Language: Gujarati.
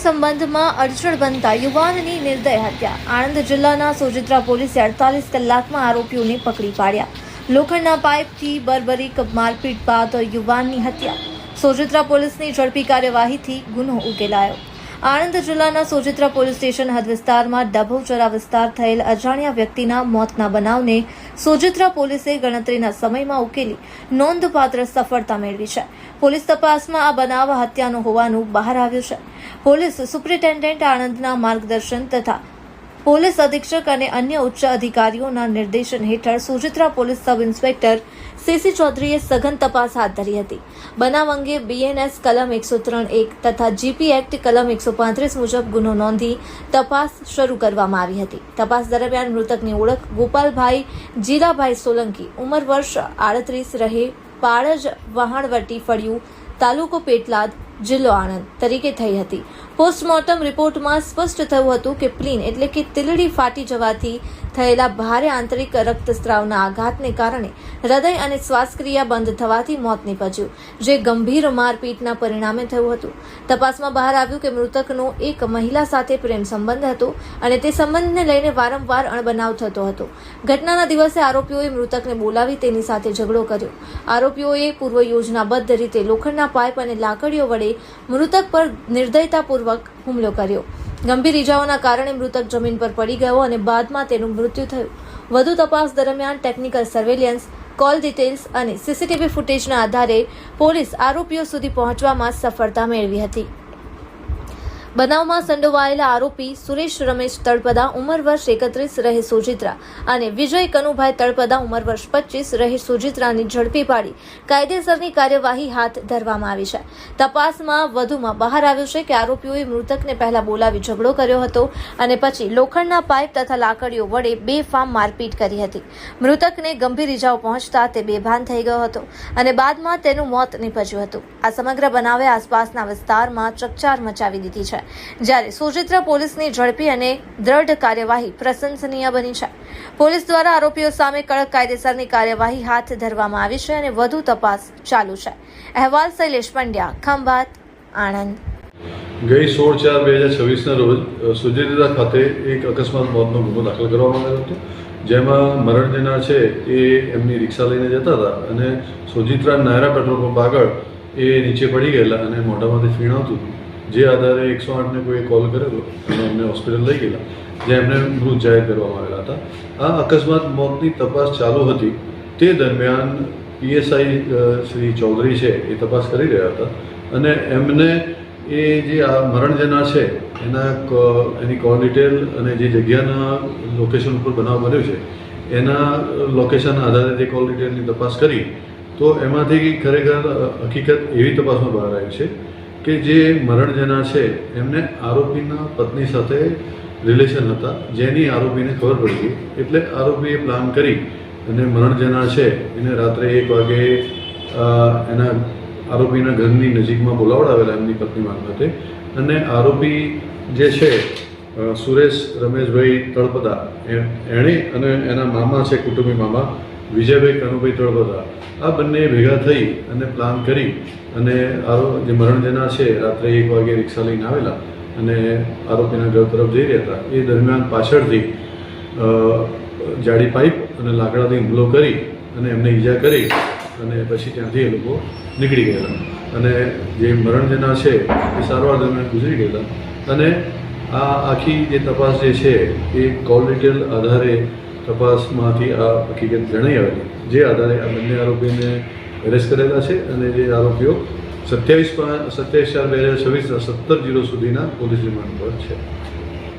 સંબંધમાં અડચણ બનતા યુવાનની નિર્દય હત્યા. આણંદ જિલ્લાના સોજિત્રા પોલીસે 48 કલાકમાં આરોપીઓને પકડી પાડ્યા. લોખંડના પાઇપથી બર્બરિક મારપીટ બાદ યુવાનની હત્યા. સોજિત્રા પોલીસની ઝડપી કાર્યવાહીથી ગુનો ઉકેલાયો. આણંદ જિલ્લાના સોજિત્રા પોલીસ સ્ટેશન હદ વિસ્તારમાં ડભોચરા વિસ્તાર થયેલ અજાણ્યા વ્યક્તિના મોતના બનાવને સોજિત્રા પોલીસે ગણતરીના સમયમાં ઉકેલી નોંધપાત્ર સફળતા મેળવી છે. પોલીસ તપાસમાં આ બનાવ હત્યાનો હોવાનું બહાર આવ્યું છે. પોલીસ સુપ્રિન્ટેન્ડન્ટ આણંદના માર્ગદર્શન તથા પોલીસ અધિક્ષક અને અન્ય ઉચ્ચ અધિકારીઓના નિર્દેશન હેઠળ Sojitra police sub inspector CC ચૌધરીએ સઘન તપાસ હાથ ધરી હતી. બનાવ અંગે બીએનએસ કલમ 103(1) તથા જીપી એક્ટ કલમ 135 મુજબ ગુનો નોંધી તપાસ શરૂ કરવામાં આવી હતી. તપાસ દરમિયાન મૃતકની ઓળખ ગોપાલભાઈ જીલાભાઈ સોલંકી, ઉંમર વર્ષ 38, રહે પાળજ, વહાણવટી ફળિયું, તાલુકો પેટલાદ, જિલ્લો આણંદ તરીકે થઈ હતી. પોસ્ટમોર્ટમ રિપોર્ટમાં સ્પષ્ટ થયું હતું કે પ્લીન એટલે કે તિલડી ફાટી જવાથી થયેલા ભારે આંતરિક રક્તસ્રાવના આઘાતને કારણે હૃદય અને શ્વાસક્રિયા બંધ થવાથી મોત નીપજ્યું, જે ગંભીર મારપીટના પરિણામે થયું હતું. તપાસમાં બહાર આવ્યું કે મૃતકનો એક મહિલા સાથે પ્રેમ સંબંધ હતો અને તે સંબંધને લઈને વારંવાર અણબનાવ થતો હતો. ઘટનાના દિવસે આરોપીઓએ મૃતકને બોલાવી તેની સાથે ઝઘડો કર્યો. આરોપીઓએ પૂર્વ યોજનાબદ્ધ રીતે લોખંડના પાઇપ અને લાકડીઓ વડે મૃતક પર નિર્દયતાપૂર્વક હુમલો કર્યો. ગંભીર ઇજાઓના કારણે મૃતક જમીન પર પડી ગયો અને બાદમાં તેનું મૃત્યુ થયું. વધુ તપાસ દરમિયાન ટેકનિકલ સર્વેલન્સ, કોલ ડિટેલ્સ અને સીસીટીવી ફૂટેજના આધારે પોલીસ આરોપીઓ સુધી પહોંચવામાં સફળતા મેળવી હતી. બનાવમાં સંડોવાયેલા આરોપી સુરેશ રમેશ તળપદા, ઉંમર વર્ષ 31, રહે સોજિત્રા, અને વિજય કનુભાઈ તળપદા, ઉંમર વર્ષ 25, રહે સોજિત્રાની ઝડપી પાડી કાયદેસરની કાર્યવાહી હાથ ધરવામાં આવી છે. તપાસમાં વધુમાં બહાર આવ્યું છે કે આરોપીઓએ મૃતકને પહેલા બોલાવી ઝઘડો કર્યો હતો અને પછી લોખંડના પાઇપ તથા લાકડીઓ વડે બેફામ મારપીટ કરી હતી. મૃતકને ગંભીર ઇજાઓ પહોંચતા તે બેભાન થઈ ગયો હતો અને બાદમાં તેનું મોત નીપજ્યું હતું. આ સમગ્ર બનાવે આસપાસના વિસ્તારમાં ચકચાર મચાવી દીધી છે. જ્યારે સોજિત્રા પોલીસની ઝડપી અને દ્રઢ કાર્યવાહી પ્રશંસનીય બની છે. પોલીસ દ્વારા આરોપીઓ સામે કડક કાયદેસરની કાર્યવાહી હાથ ધરવામાં આવી છે અને વધુ તપાસ ચાલુ છે. અહેવાલ શૈલેષ પંડ્યા, ખંભાત, આણંદ. ગઈ 16/4/2026 રોજ સોજિત્રા ખાતે એક અકસ્માત મોતનો ગુનો દાખલ કરવામાં આવ્યો હતો, જેમાં મરણ જનાર છે એ એમની રિક્ષા લઈને જતા હતા અને સોજિત્રા નાયરા પેટ્રોલ પંપ આગળ એ નીચે પડી ગયેલા અને મોઢામાંથી ફીણ આવતું હતું. જે આધારે 108ને કોઈ કોલ કરેલો અને એમને હોસ્પિટલ લઈ ગયેલા, જ્યાં એમને મૃત જાહેર કરવામાં આવેલા હતા. આ અકસ્માત મોતની તપાસ ચાલુ હતી. તે દરમિયાન પીએસઆઈ શ્રી ચૌધરી છે એ તપાસ કરી રહ્યા હતા અને એમને એ જે આ મરણ જનાર છે એની કોલ ડિટેલ અને જે જગ્યાના લોકેશન ઉપર બનાવ બન્યો છે એના લોકેશનના આધારે જે કોલ ડિટેલની તપાસ કરી તો એમાંથી ખરેખર હકીકત એવી તપાસમાં બહાર આવી છે કે જે મરણ જનાર છે એમને આરોપીના પત્ની સાથે રિલેશન હતા, જેની આરોપીને ખબર પડી ગઈ. એટલે આરોપીએ પ્લાન કરી અને મરણ જનાર છે એને રાત્રે 1 વાગે એના આરોપીના ઘરની નજીકમાં બોલાવડાવેલા એમની પત્ની મારફતે. અને આરોપી જે છે સુરેશ રમેશભાઈ તળપદા, એણે અને એના મામા છે, કુટુંબી મામા વિજયભાઈ કનુભાઈ તળપદા, આ બંને ભેગા થઈ અને પ્લાન કરી અને જે મરણ જનાર છે રાત્રે 1 વાગે રિક્ષા લઈને આવેલા અને આરોપીના ઘર તરફ જઈ રહ્યા હતા. એ દરમિયાન પાછળથી જાડી પાઇપ અને લાકડાથી હુમલો કરી અને એમને ઈજા કરી અને પછી ત્યાંથી એ લોકો નીકળી ગયેલા અને જે મરણ જનાર છે એ સારવાર દરમિયાન ગુજરી ગયેલા. અને આ આખી જે તપાસ જે છે એ કોલ ડિટેલ આધારે તપાસમાંથી આ હકીકત જણાઈ આવેલી, જે આધારે આ બંને આરોપીને એરેસ્ટ કરેલા છે અને જે આરોપીઓ 27/4/2026 17 સુધીના પોલીસ રિમાન્ડ પર છે.